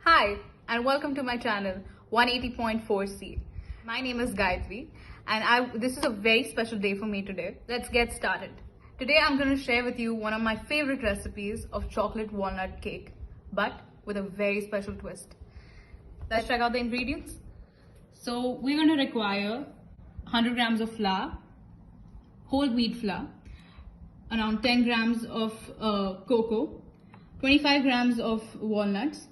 Hi, and welcome to my channel 180.4C. My name is Gayatri, and this is a very special day for me today. Let's get started. Today I'm going to share with you one of my favorite recipes of chocolate walnut cake, but with a very special twist. Let's check out the ingredients. So we're going to require 100 grams of flour, whole wheat flour, around 10 grams of cocoa, 25 grams of walnuts,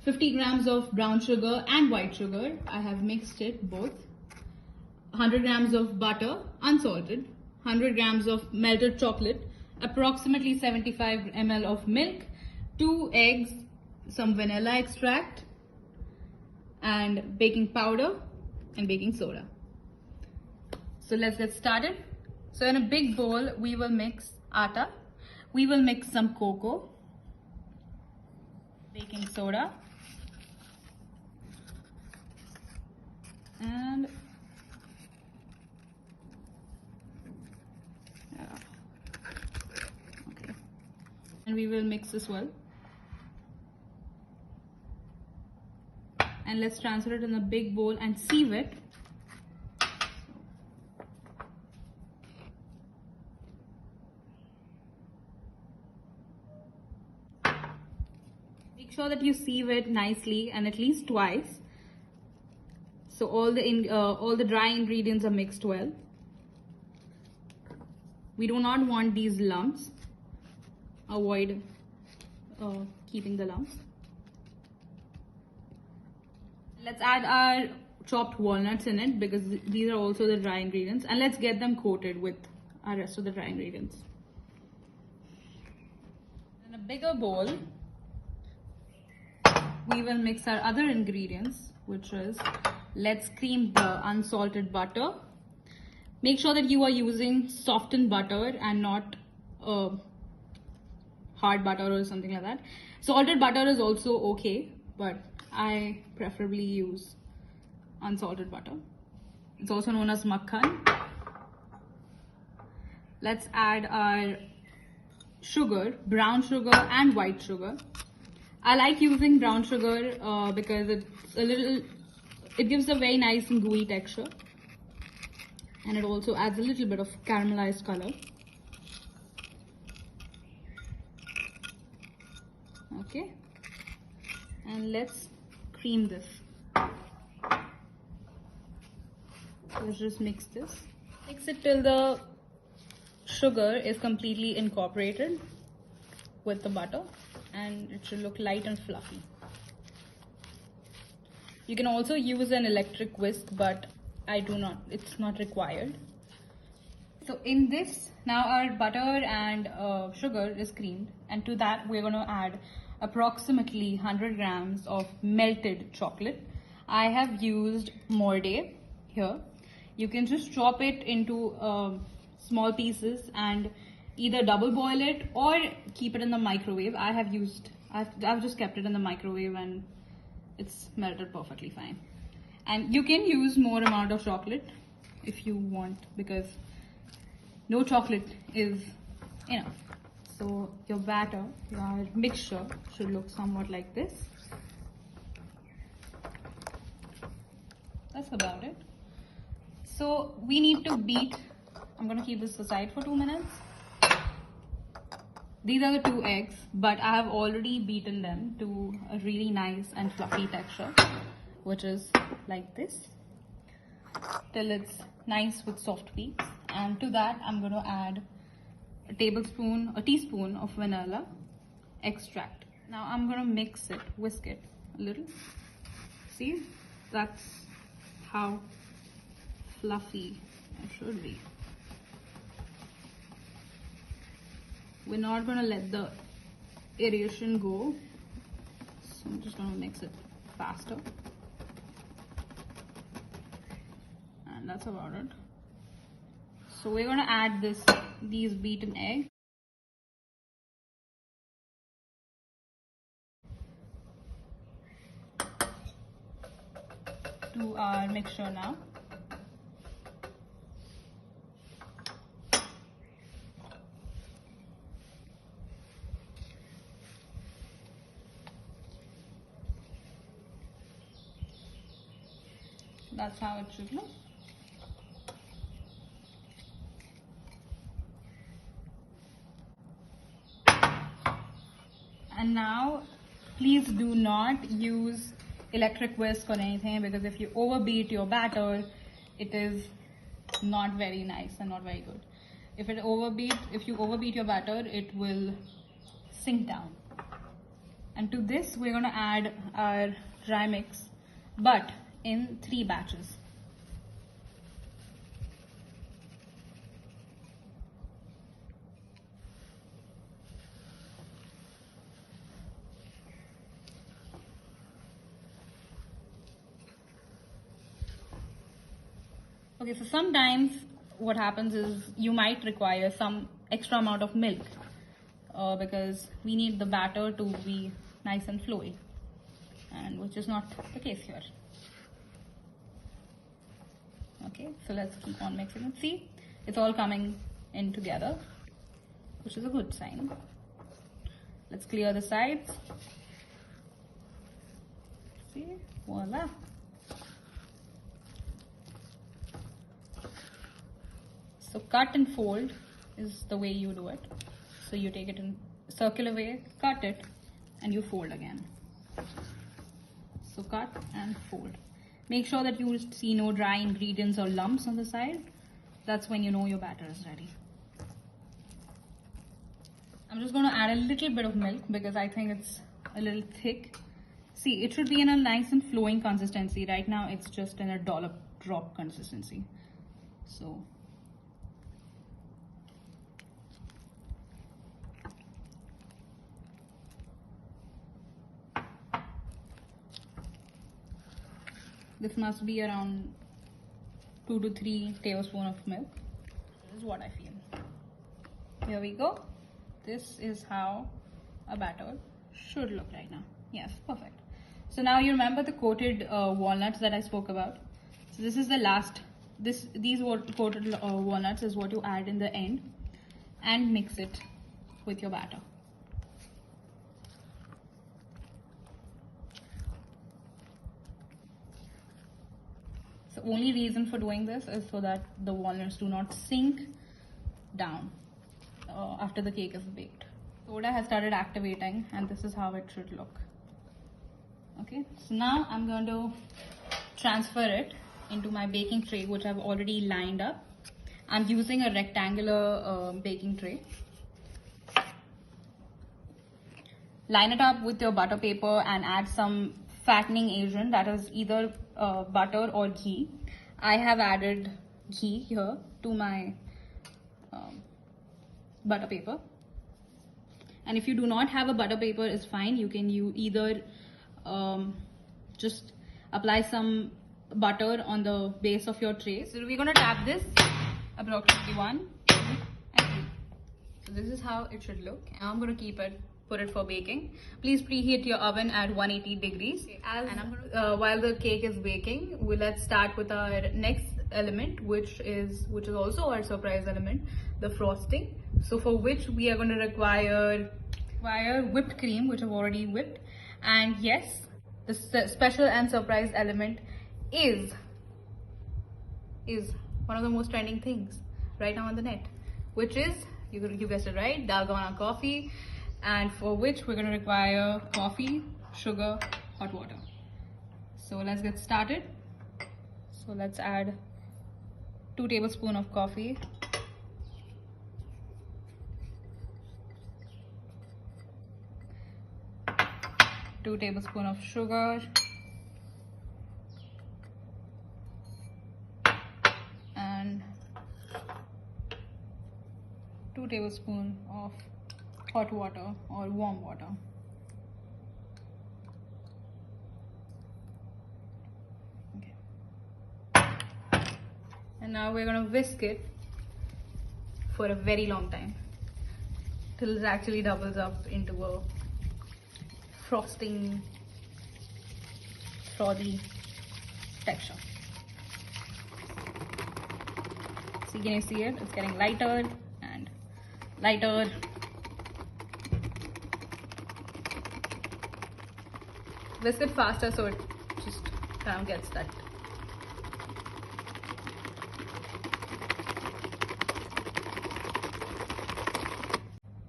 50 grams of brown sugar and white sugar. I have mixed it both. 100 grams of butter, unsalted. 100 grams of melted chocolate. Approximately 75 ml of milk. 2 eggs. Some vanilla extract. And baking powder and baking soda. So let's get started. So in a big bowl, we will mix atta. We will mix some cocoa. Baking soda. And okay, and we will mix this well, and let's transfer it in a big bowl and sieve it. Make sure that you sieve it nicely and at least twice, so all the dry ingredients are mixed well. We do not want these lumps. Avoid keeping the lumps. Let's add our chopped walnuts in it because these are also the dry ingredients, and let's get them coated with our rest of the dry ingredients. In a bigger bowl, we will mix our other ingredients, which is, let's cream the unsalted butter. Make sure that you are using softened butter and not hard butter or something like that. Salted butter is also okay, but I preferably use unsalted butter. It's also known as makhan. Let's add our sugar, brown sugar and white sugar. I like using brown sugar because it gives a very nice and gooey texture, and it also adds a little bit of caramelized color. Okay, and let's cream this. Let's just mix this. Mix it till the sugar is completely incorporated with the butter, and it should look light and fluffy. You can also use an electric whisk, but I do not, it's not required. So in this, now our butter and sugar is creamed, and to that we're going to add approximately 100 grams of melted chocolate. I have used Morde here. You can just chop it into small pieces and either double boil it or keep it in the microwave. I've just kept it in the microwave and it's melted perfectly fine. And you can use more amount of chocolate if you want, because no chocolate is enough. So your batter, your mixture should look somewhat like this. That's about it. So we need to beat. I'm going to keep this aside for 2 minutes. These are the 2 eggs, but I have already beaten them to a really nice and fluffy texture, which is like this, till it's nice with soft peaks. And to that, I'm going to add a teaspoon of vanilla extract. Now I'm going to whisk it a little. See, that's how fluffy it should be. We're not going to let the aeration go, so I'm just going to mix it faster, and that's about it. So we're going to add these beaten eggs to our mixture now. That's how it should look. And now, please do not use electric whisk or anything, because if you overbeat your batter, it is not very nice and not very good. If you overbeat your batter, it will sink down. And to this, we're going to add our dry mix, but in 3 batches. Okay, so sometimes what happens is you might require some extra amount of milk because we need the batter to be nice and flowy, and which is not the case here. Okay, so let's keep on mixing it. See, it's all coming in together, which is a good sign. Let's clear the sides. See, voila. So cut and fold is the way you do it. So you take it in a circular way, cut it, and you fold again. So cut and fold. Make sure that you see no dry ingredients or lumps on the side. That's when you know your batter is ready. I'm just going to add a little bit of milk because I think it's a little thick. See, it should be in a nice and flowing consistency. Right now, it's just in a dollop drop consistency. So this must be around 2 to 3 tablespoons of milk. This is what I feel. Here we go. This is how a batter should look right now. Yes, perfect. So now you remember the coated walnuts that I spoke about. So this is the last. These coated walnuts is what you add in the end and mix it with your batter. The only reason for doing this is so that the walnuts do not sink down after the cake is baked. Soda has started activating, and this is how it should look. Okay, so now I'm going to transfer it into my baking tray, which I've already lined up. I'm using a rectangular baking tray. Line it up with your butter paper and add some fattening agent, that is either butter or ghee. I have added ghee here to my butter paper. And if you do not have a butter paper, it's fine. You can either just apply some butter on the base of your tray. So we're going to tap this approximately 1, 2, and 3. So this is how it should look. And I'm going to put it for baking. Please preheat your oven at 180 degrees. Okay, while the cake is baking, let's start with our next element, which is also our surprise element, the frosting. So for which we are going to require whipped cream, which I've already whipped. And yes, the special and surprise element is one of the most trending things right now on the net, which is, you guessed it right, Dalgona coffee. And for which we're going to require coffee, sugar, hot water. So let's get started. So let's add 2 tablespoons of coffee, 2 tablespoons of sugar, and 2 tablespoons of hot water or warm water. Okay. And now we're going to whisk it for a very long time till it actually doubles up into a frothy texture. So can you see it? It's getting lighter and lighter. Whisk it faster so it just kind of gets that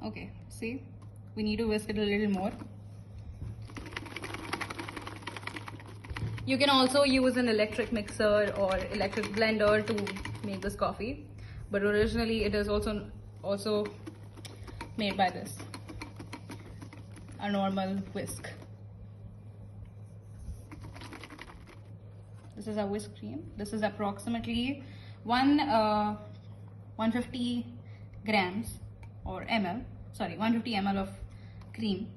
Okay, see, we need to whisk it a little more. You can also use an electric mixer or electric blender to make this coffee, but originally it is also made by this, a normal whisk. This is our whisk cream. This is approximately 150 grams or ml, sorry, 150 ml of cream,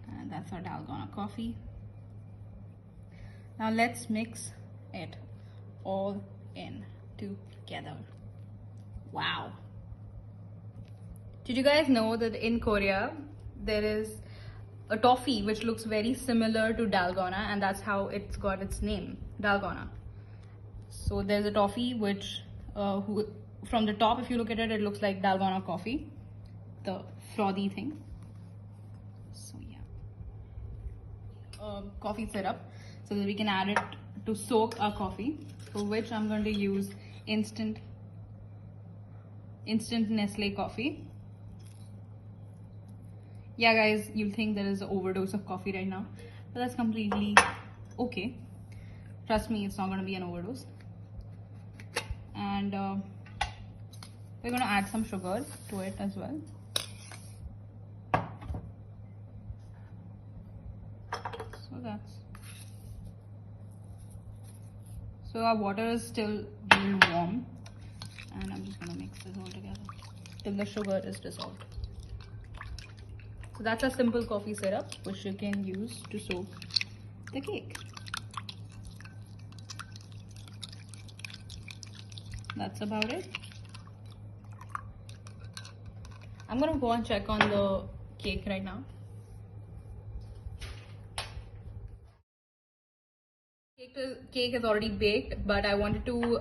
and that's our Dalgona coffee. Now let's mix it all in together. Wow. Did you guys know that in Korea there is a toffee which looks very similar to Dalgona, and that's how it's got its name, Dalgona. So there's a toffee which from the top, if you look at it, it looks like Dalgona coffee, the frothy thing. So yeah, coffee syrup, so that we can add it to soak our coffee, for which I'm going to use instant Nestle coffee. Yeah guys, you'll think there is an overdose of coffee right now, but that's completely okay. Trust me, it's not going to be an overdose. And we're going to add some sugar to it as well. So our water is still really warm, and I'm just going to mix this all together till the sugar is dissolved. So that's a simple coffee syrup which you can use to soak the cake. That's about it. I'm gonna go and check on the cake right now. Cake is already baked, but I wanted to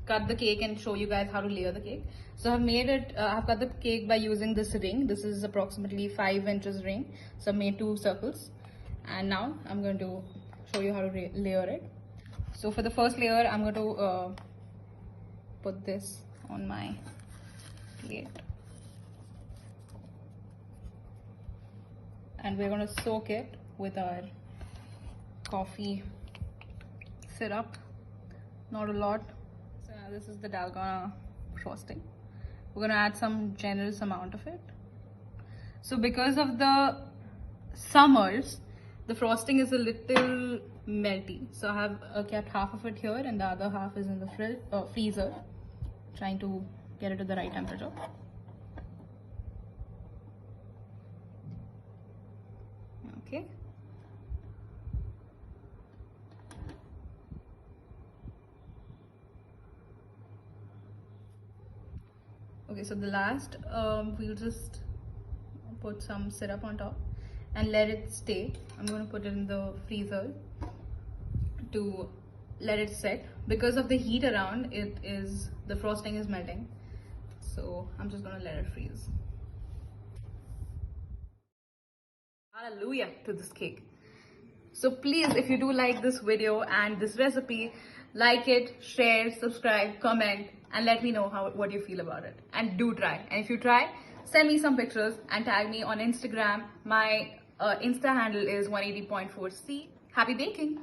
cut the cake and show you guys how to layer the cake. So I've made it, I've cut the cake by using this ring. This is approximately 5 inches ring. So I made 2 circles, and now I'm going to show you how to layer it. So for the first layer, I'm going to put this on my plate, and we're going to soak it with our coffee syrup. Not a lot. So now this is the Dalgona frosting. We're going to add some generous amount of it. So because of the summers, the frosting is a little melty. So I have kept half of it here, and the other half is in the freezer, trying to get it to the right temperature. Okay. Okay, so the last, we'll just put some syrup on top and let it stay. I'm going to put it in the freezer to let it set. Because of the heat around, the frosting is melting. So I'm just going to let it freeze. Hallelujah to this cake. So please, if you do like this video and this recipe, like it, share, subscribe, comment, and let me know what you feel about it. And do try. And if you try, send me some pictures and tag me on Instagram. My Insta handle is 180.4c. Happy baking!